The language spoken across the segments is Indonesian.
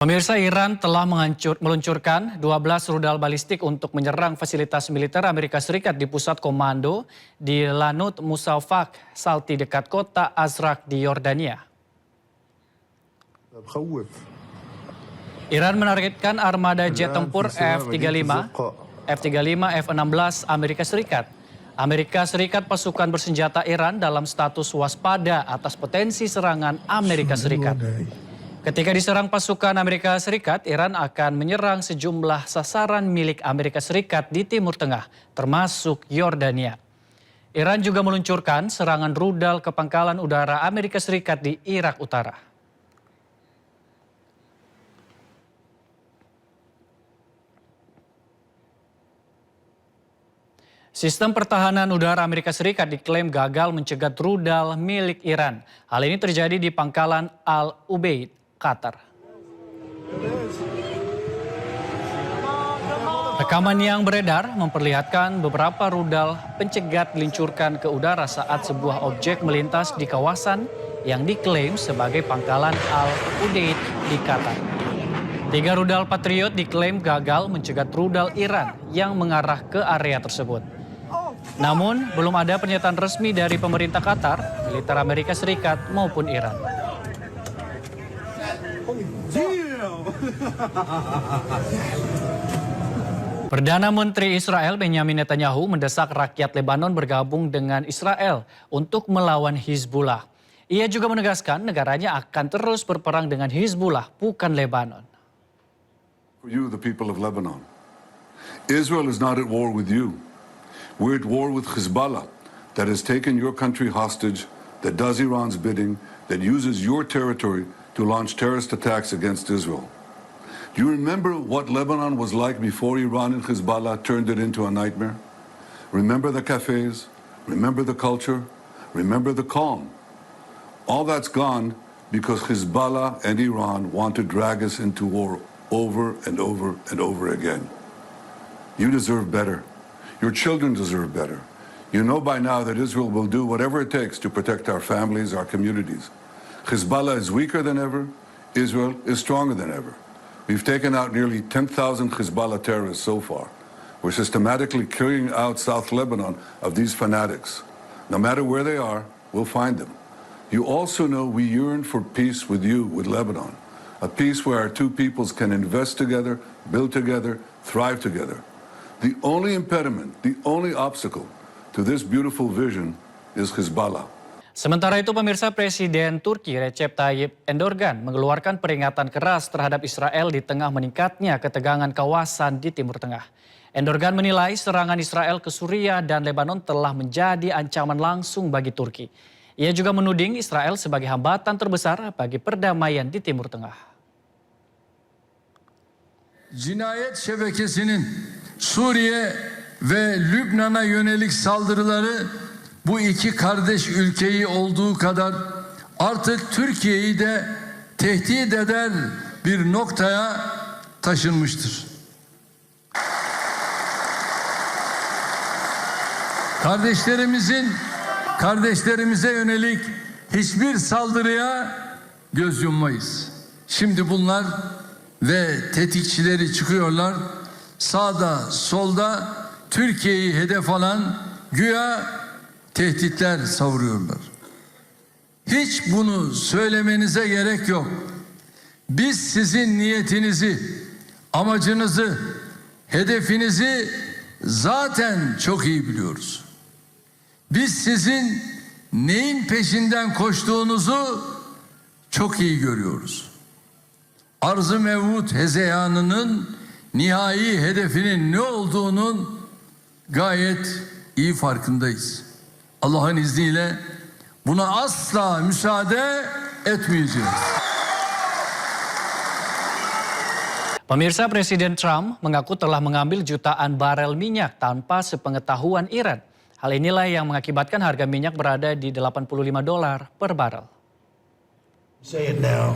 Pemirsa, Iran telah meluncurkan 12 rudal balistik untuk menyerang fasilitas militer Amerika Serikat di pusat komando di Lanut Musafak, Salti dekat kota Azraq di Yordania. Iran menargetkan armada jet tempur F-35, F-16 Amerika Serikat. Amerika Serikat pasukan bersenjata Iran dalam status waspada atas potensi serangan Amerika Serikat. Ketika diserang pasukan Amerika Serikat, Iran akan menyerang sejumlah sasaran milik Amerika Serikat di Timur Tengah, termasuk Yordania. Iran juga meluncurkan serangan rudal ke pangkalan udara Amerika Serikat di Irak Utara. Sistem pertahanan udara Amerika Serikat diklaim gagal mencegat rudal milik Iran. Hal ini terjadi di pangkalan Al-Ubaid, Qatar. Rekaman yang beredar memperlihatkan beberapa rudal pencegat diluncurkan ke udara saat sebuah objek melintas di kawasan yang diklaim sebagai pangkalan Al-Ubaid di Qatar. 3 rudal Patriot diklaim gagal mencegat rudal Iran yang mengarah ke area tersebut. Namun, belum ada pernyataan resmi dari pemerintah Qatar, militer Amerika Serikat maupun Iran. Perdana Menteri Israel Benjamin Netanyahu mendesak rakyat Lebanon bergabung dengan Israel untuk melawan Hizbullah. Ia juga menegaskan negaranya akan terus berperang dengan Hizbullah, bukan Lebanon. For you, the people of Lebanon, Israel is not at war with you. We're at war with Hezbollah that has taken your country hostage, that does Iran's bidding, that uses your territory to launch terrorist attacks against Israel. Do you remember what Lebanon was like before Iran and Hezbollah turned it into a nightmare? Remember the cafes? Remember the culture? Remember the calm? All that's gone because Hezbollah and Iran want to drag us into war over and over and over again. You deserve better. Your children deserve better. You know by now that Israel will do whatever it takes to protect our families, our communities. Hezbollah is weaker than ever. Israel is stronger than ever. We've taken out nearly 10,000 Hezbollah terrorists so far. We're systematically clearing out South Lebanon of these fanatics. No matter where they are, we'll find them. You also know we yearn for peace with you, with Lebanon. A peace where our two peoples can invest together, build together, thrive together. The only impediment, the only obstacle to this beautiful vision is Hezbollah. Sementara itu, pemirsa, Presiden Turki Recep Tayyip Erdogan mengeluarkan peringatan keras terhadap Israel di tengah meningkatnya ketegangan kawasan di Timur Tengah. Erdogan menilai serangan Israel ke Suriah dan Lebanon telah menjadi ancaman langsung bagi Turki. Ia juga menuding Israel sebagai hambatan terbesar bagi perdamaian di Timur Tengah. Cinayet şebekesinin Suriye ve Lübnan'a yönelik saldırıları bu iki kardeş ülkeyi olduğu kadar artık Türkiye'yi de tehdit eder bir noktaya taşınmıştır. Kardeşlerimize yönelik hiçbir saldırıya göz yummayız. Şimdi bunlar ve tetikçileri çıkıyorlar. Sağda, solda Türkiye'yi hedef alan güya tehditler savuruyorlar. Hiç bunu söylemenize gerek yok. Biz sizin niyetinizi, amacınızı, hedefinizi zaten çok iyi biliyoruz. Biz sizin neyin peşinden koştuğunuzu çok iyi görüyoruz. Arz-ı mevut hezeyanının nihai hedefinin ne olduğunun gayet iyi farkındayız. Allah'ın izniyle buna asla müsaade etmeyeceğiz. Pemirsa, Presiden Trump mengaku telah mengambil jutaan barel minyak tanpa sepengetahuan Iran. Hal inilah yang mengakibatkan harga minyak berada di $85 per barel. Say it now.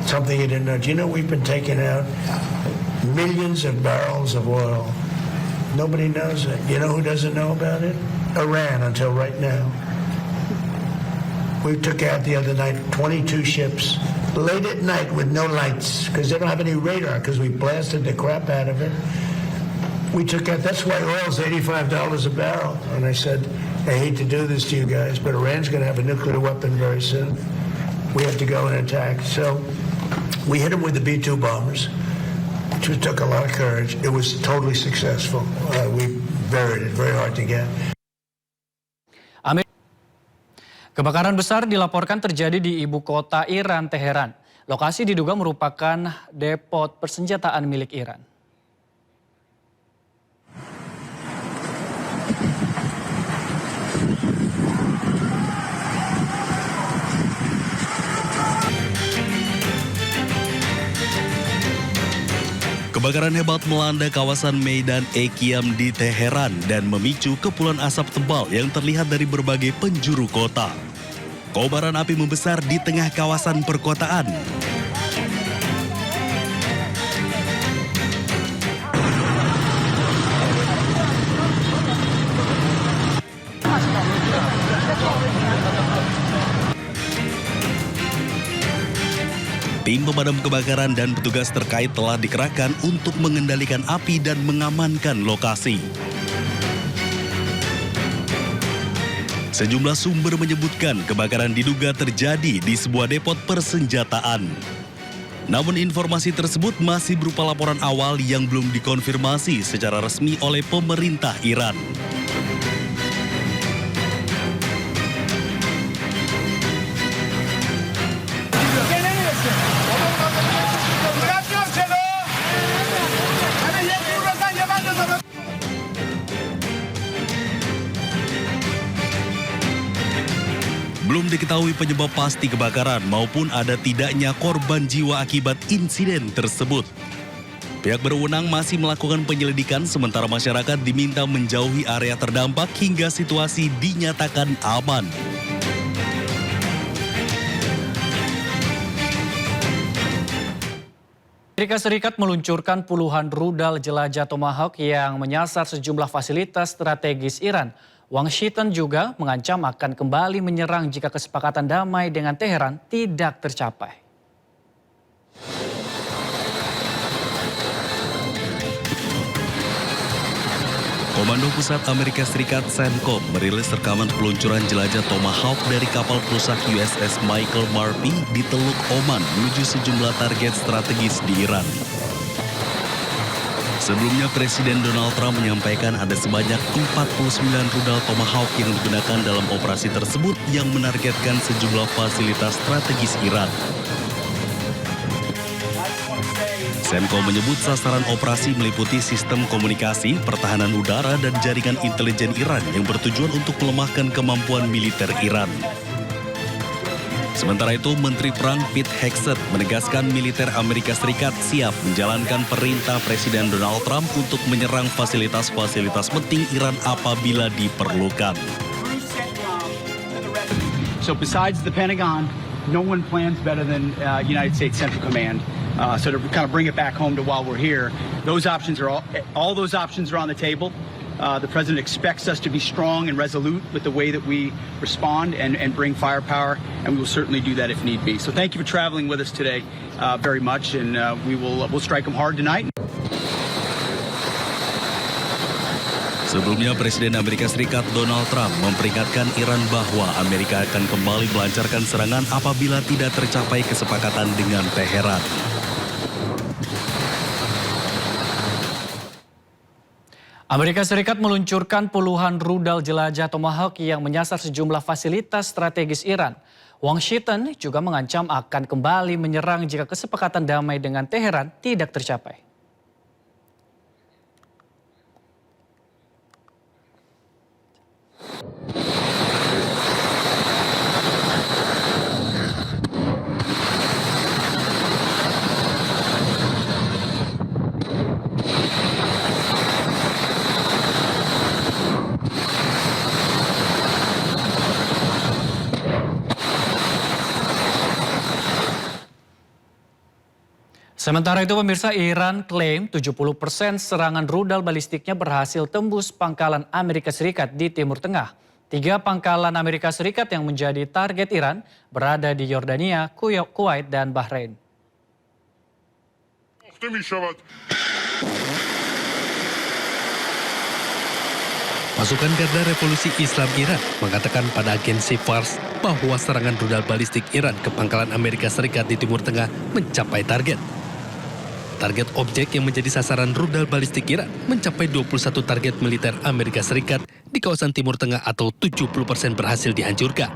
Something you didn't know. Do you know we've been taking out millions of barrels of oil? Nobody knows it. You know who doesn't know about it? Iran until right now. We took out the other night 22 ships late at night with no lights because they don't have any radar because we blasted the crap out of it. We took out, that's why oil's $85 a barrel. And I said, I hate to do this to you guys, but Iran's going to have a nuclear weapon very soon. We have to go and attack. So we hit them with the B-2 bombers, which took a lot of courage. It was totally successful. We buried it, very hard to get. Kebakaran besar dilaporkan terjadi di ibu kota Iran, Teheran. Lokasi diduga merupakan depot persenjataan milik Iran. Kebakaran hebat melanda kawasan Maidan Ekiam di Teheran dan memicu kepulan asap tebal yang terlihat dari berbagai penjuru kota. Kobaran api membesar di tengah kawasan perkotaan. Tim pemadam kebakaran dan petugas terkait telah dikerahkan untuk mengendalikan api dan mengamankan lokasi. Sejumlah sumber menyebutkan kebakaran diduga terjadi di sebuah depot persenjataan. Namun informasi tersebut masih berupa laporan awal yang belum dikonfirmasi secara resmi oleh pemerintah Iran. Belum diketahui penyebab pasti kebakaran maupun ada tidaknya korban jiwa akibat insiden tersebut. Pihak berwenang masih melakukan penyelidikan sementara masyarakat diminta menjauhi area terdampak hingga situasi dinyatakan aman. Amerika Serikat meluncurkan puluhan rudal jelajah Tomahawk yang menyasar sejumlah fasilitas strategis Iran. Washington juga mengancam akan kembali menyerang jika kesepakatan damai dengan Teheran tidak tercapai. Komando Pusat Amerika Serikat CENTCOM merilis rekaman peluncuran jelajah Tomahawk dari kapal perusak USS Michael Murphy di Teluk Oman menuju sejumlah target strategis di Iran. Sebelumnya Presiden Donald Trump menyampaikan ada sebanyak 49 rudal Tomahawk yang digunakan dalam operasi tersebut yang menargetkan sejumlah fasilitas strategis Iran. CENTCOM menyebut sasaran operasi meliputi sistem komunikasi, pertahanan udara, dan jaringan intelijen Iran yang bertujuan untuk melemahkan kemampuan militer Iran. Sementara itu, Menteri Perang Pete Hegseth menegaskan militer Amerika Serikat siap menjalankan perintah Presiden Donald Trump untuk menyerang fasilitas-fasilitas penting Iran apabila diperlukan. So besides the Pentagon, no one plans better than United States Central Command. So to kind of bring it back home to while we're here, those options are all those options are on the table. The president expects us to be strong and resolute with the way that we respond and bring firepower, and we will certainly do that if need be. So thank you for traveling with us today very much, and we'll strike them hard tonight. Sebelumnya, Presiden Amerika Serikat Donald Trump memperingatkan Iran bahwa Amerika akan kembali melancarkan serangan apabila tidak tercapai kesepakatan dengan Teheran. Amerika Serikat meluncurkan puluhan rudal jelajah Tomahawk yang menyasar sejumlah fasilitas strategis Iran. Washington juga mengancam akan kembali menyerang jika kesepakatan damai dengan Teheran tidak tercapai. Sementara itu pemirsa, Iran klaim 70% serangan rudal balistiknya berhasil tembus pangkalan Amerika Serikat di Timur Tengah. 3 pangkalan Amerika Serikat yang menjadi target Iran berada di Yordania, Kuwait, dan Bahrain. Pasukan Garda Revolusi Islam Iran mengatakan pada agensi Fars bahwa serangan rudal balistik Iran ke pangkalan Amerika Serikat di Timur Tengah mencapai target. Target objek yang menjadi sasaran rudal balistik Iran mencapai 21 target militer Amerika Serikat di kawasan Timur Tengah atau 70% berhasil dihancurkan.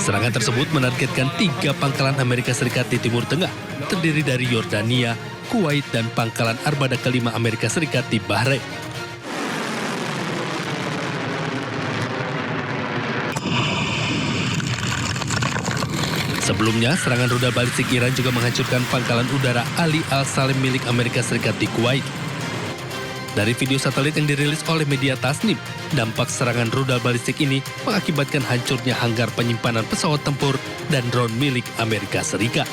Serangan tersebut menargetkan 3 pangkalan Amerika Serikat di Timur Tengah, terdiri dari Yordania, Kuwait, dan pangkalan armada kelima Amerika Serikat di Bahrain. Sebelumnya, serangan rudal balistik Iran juga menghancurkan pangkalan udara Ali Al-Salim milik Amerika Serikat di Kuwait. Dari video satelit yang dirilis oleh media Tasnim, dampak serangan rudal balistik ini mengakibatkan hancurnya hanggar penyimpanan pesawat tempur dan drone milik Amerika Serikat.